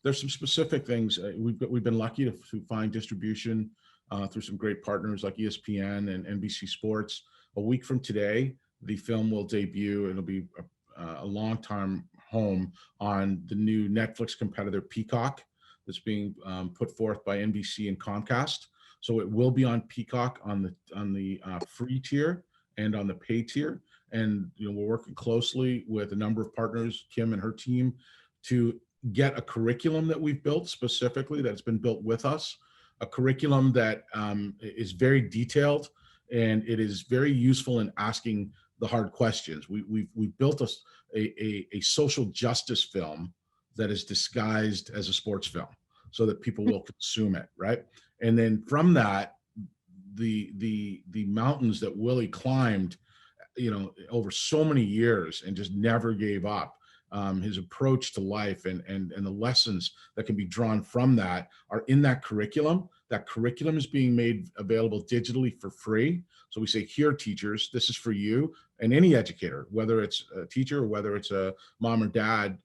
there's some specific things. We've been lucky to find distribution through some great partners like ESPN and NBC Sports. A week from today, the film will debut. It'll be a long-time home on the new Netflix competitor Peacock that's being put forth by NBC and Comcast. So it will be on Peacock on the free tier and on the pay tier. And we're working closely with a number of partners, Kim and her team, to get a curriculum that we've built specifically, that's been built with us, a curriculum that is very detailed, and it is very useful in asking the hard questions. We've built a social justice film that is disguised as a sports film so that people will consume it, right? And then from that, the mountains that Willie climbed, over so many years and just never gave up. His approach to life and the lessons that can be drawn from that are in that curriculum. That curriculum is being made available digitally for free. So we say, here, teachers, this is for you and any educator, whether it's a teacher or whether it's a mom or dad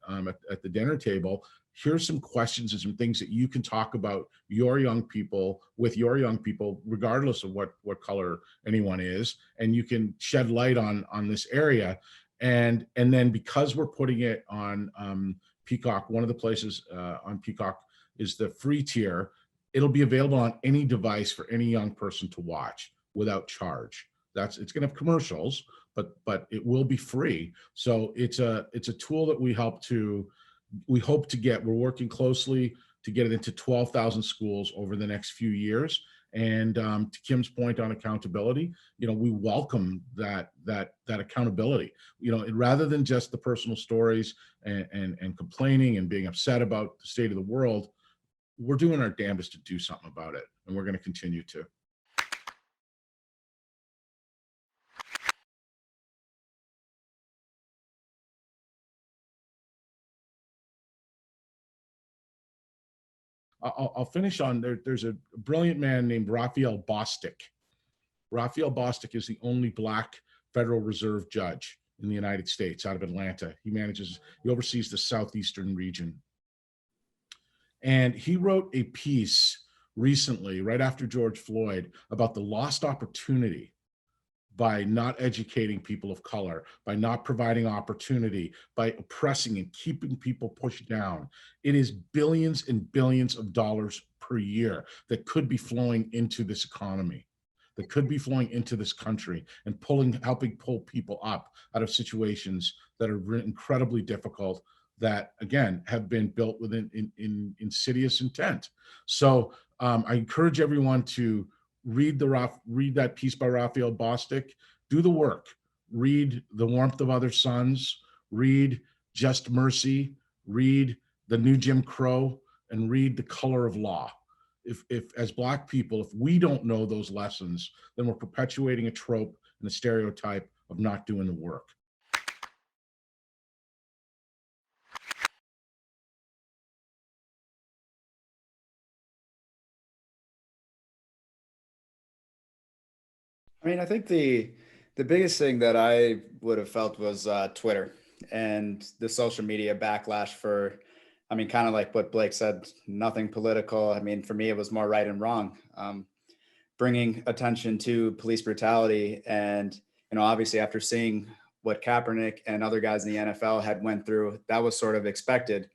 at the dinner table. Here's some questions and some things that you can talk about your young people with your young people, regardless of what color anyone is, and you can shed light on this area. And then because we're putting it on Peacock, one of the places on Peacock is the free tier. It'll be available on any device for any young person to watch without charge. It's going to have commercials, but it will be free. So it's a tool that we hope to get. We're working closely to get it into 12,000 schools over the next few years. And to Kim's point on accountability, we welcome that accountability. Rather than just the personal stories and complaining and being upset about the state of the world, we're doing our damnedest to do something about it, and we're going to continue to. I'll finish on there's a brilliant man named Raphael Bostic. Raphael Bostic is the only Black Federal Reserve judge in the United States out of Atlanta. He oversees the southeastern region. And he wrote a piece recently, right after George Floyd, about the lost opportunity by not educating people of color, by not providing opportunity, by oppressing and keeping people pushed down. It is billions and billions of dollars per year that could be flowing into this economy, that could be flowing into this country and helping pull people up out of situations that are incredibly difficult, that again have been built with in insidious intent. So I encourage everyone to read that piece by Raphael Bostic. Do the work. Read The Warmth of Other Suns. Read Just Mercy. Read The New Jim Crow, and read The Color of Law. If as Black people, if we don't know those lessons, then we're perpetuating a trope and a stereotype of not doing the work. I mean, I think the biggest thing that I would have felt was Twitter and the social media backlash for, I mean, kind of like what Blake said, nothing political. I mean, for me, it was more right and wrong, bringing attention to police brutality. And, obviously after seeing what Kaepernick and other guys in the NFL had went through, that was sort of expected.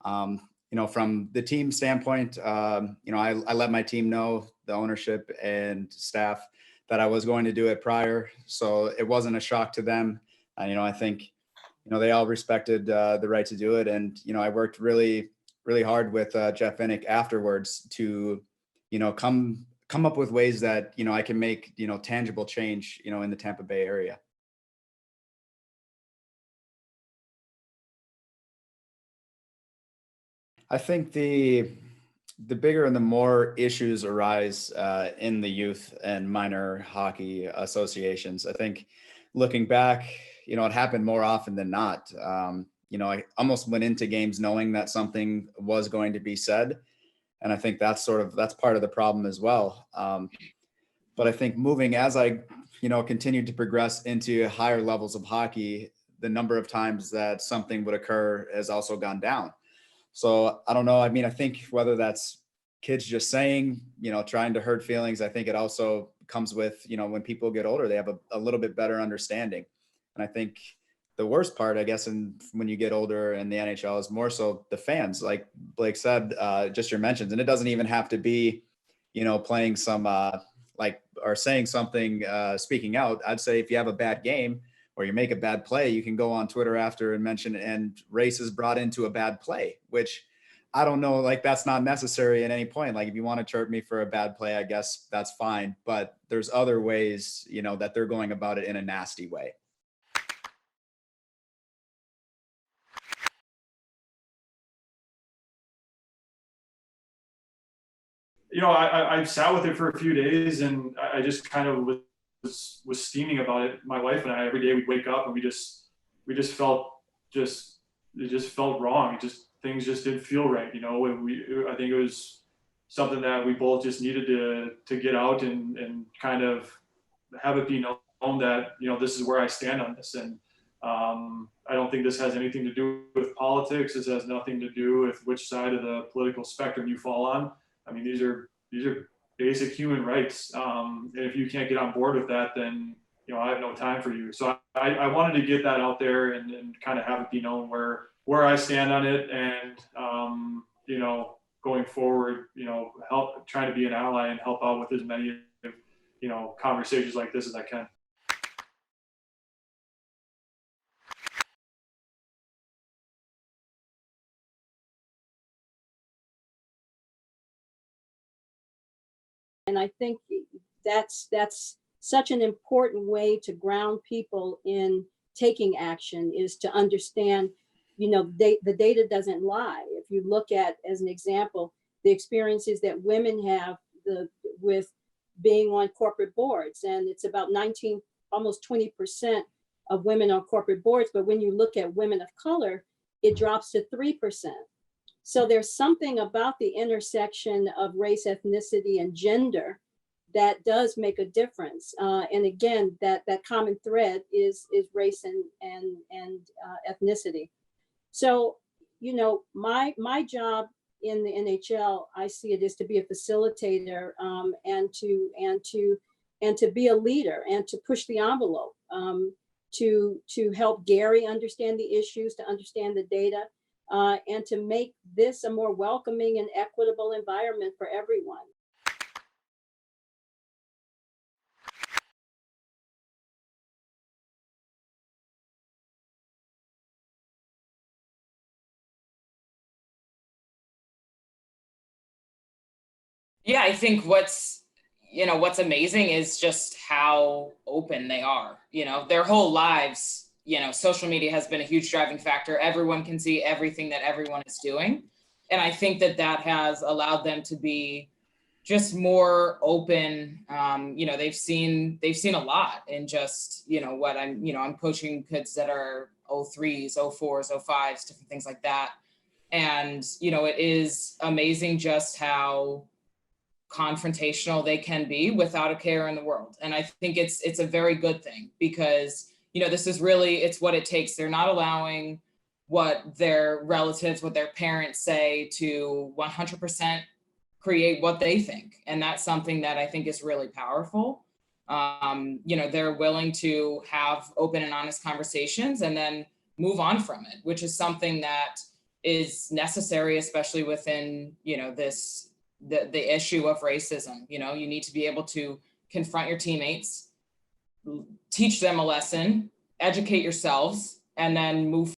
From the team standpoint, I let my team know, the ownership and staff, that I was going to do it prior. So it wasn't a shock to them. I think, they all respected the right to do it. And, I worked really, really hard with Jeff Vinik afterwards to, come up with ways that, I can make, tangible change, in the Tampa Bay area. I think the bigger and the more issues arise in the youth and minor hockey associations. I think looking back, it happened more often than not. I almost went into games knowing that something was going to be said. And I think that's part of the problem as well. But I think moving as I, continued to progress into higher levels of hockey, the number of times that something would occur has also gone down. So I don't know. I mean, I think whether that's kids just saying, trying to hurt feelings, I think it also comes with, when people get older, they have a little bit better understanding. And I think the worst part, I guess, and when you get older in the NHL is more so the fans, like Blake said, just your mentions. And it doesn't even have to be, playing some or saying something, speaking out. I'd say if you have a bad game or you make a bad play, you can go on Twitter after and mention, and race is brought into a bad play, which I don't know, like that's not necessary at any point. Like if you want to chirp me for a bad play, I guess that's fine. But there's other ways, that they're going about it in a nasty way. I sat with it for a few days, and I just kind of was steaming about it. My wife and I, every day we'd wake up and we just felt it just felt wrong. Things just didn't feel right. And I think it was something that we both just needed to get out and kind of have it be known that, this is where I stand on this. And I don't think this has anything to do with politics. This has nothing to do with which side of the political spectrum you fall on. I mean, these are basic human rights. And if you can't get on board with that, then, I have no time for you. So I wanted to get that out there and kind of have it be known where I stand on it. And, going forward, trying to be an ally and help out with as many, conversations like this as I can. And I think that's such an important way to ground people in taking action, is to understand, the data doesn't lie. If you look at, as an example, the experiences that women have with being on corporate boards, and it's about 19, almost 20% of women on corporate boards. But when you look at women of color, it drops to 3%. So there's something about the intersection of race, ethnicity, and gender that does make a difference. And again, that common thread is race and ethnicity. So, my job in the NHL, I see it, is to be a facilitator, and to be a leader and to push the envelope, to help Gary understand the issues, to understand the data, and to make this a more welcoming and equitable environment for everyone. Yeah, I think what's amazing is just how open they are. Their whole lives, social media has been a huge driving factor. Everyone can see everything that everyone is doing. And I think that has allowed them to be just more open. They've seen a lot in just, what I'm coaching kids that are 03s, 04s, 05s, different things like that. And, it is amazing just how confrontational they can be without a care in the world. And I think it's a very good thing, because, this is really, it's what it takes. They're not allowing what their relatives, what their parents say to 100% create what they think. And that's something that I think is really powerful. They're willing to have open and honest conversations and then move on from it, which is something that is necessary, especially within, the issue of racism. You need to be able to confront your teammates, teach them a lesson, educate yourselves, and then move